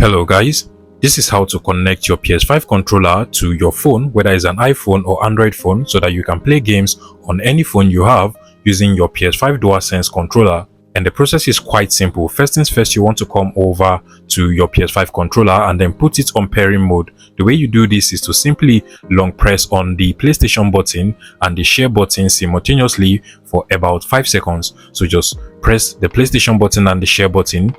Hello guys, this is how to connect your PS5 controller to your phone, whether it's an iPhone or Android phone, so that you can play games on any phone you have using your PS5 DualSense controller. And the process is quite simple. First things first, you want to come over to your PS5 controller and then put it on pairing mode. The way you do this is to simply long press on the PlayStation button and the share button simultaneously for about 5 seconds. So just press the PlayStation button and the share button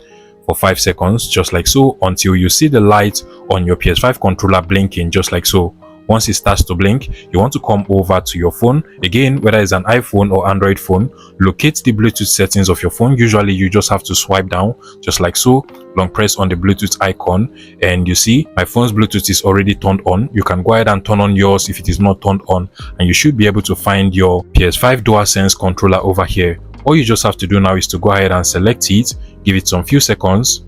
for 5 seconds, just like so, until you see the light on your PS5 controller blinking, just like so. Once it starts to blink, you want to come over to your phone. Again, whether it's an iPhone or Android phone, locate the Bluetooth settings of your phone. Usually you just have to swipe down, just like so, long press on the Bluetooth icon, and you see my phone's Bluetooth is already turned on. You can go ahead and turn on yours if it is not turned on, and you should be able to find your PS5 DualSense controller over here. All you just have to do now is to go ahead and select it, give it some few seconds.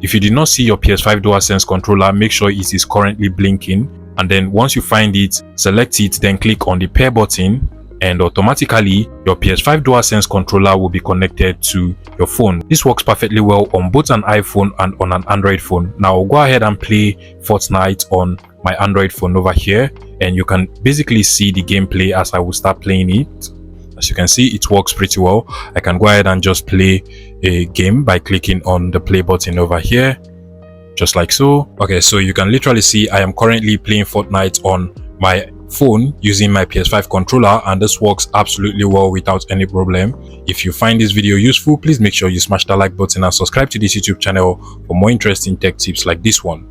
If you did not see your PS5 DualSense controller, make sure it is currently blinking, and then once you find it, select it, then click on the pair button, and automatically your PS5 DualSense controller will be connected to your phone. This works perfectly well on both an iPhone and on an Android phone. Now I'll go ahead and play Fortnite on my Android phone over here, and you can basically see the gameplay as I will start playing it. As you can see, it works pretty well. I can go ahead and just play a game by clicking on the play button over here, just like so. Okay, so you can literally see I am currently playing Fortnite on my phone using my PS5 controller, and this works absolutely well without any problem. If you find this video useful, please make sure you smash the like button and subscribe to this YouTube channel for more interesting tech tips like this one.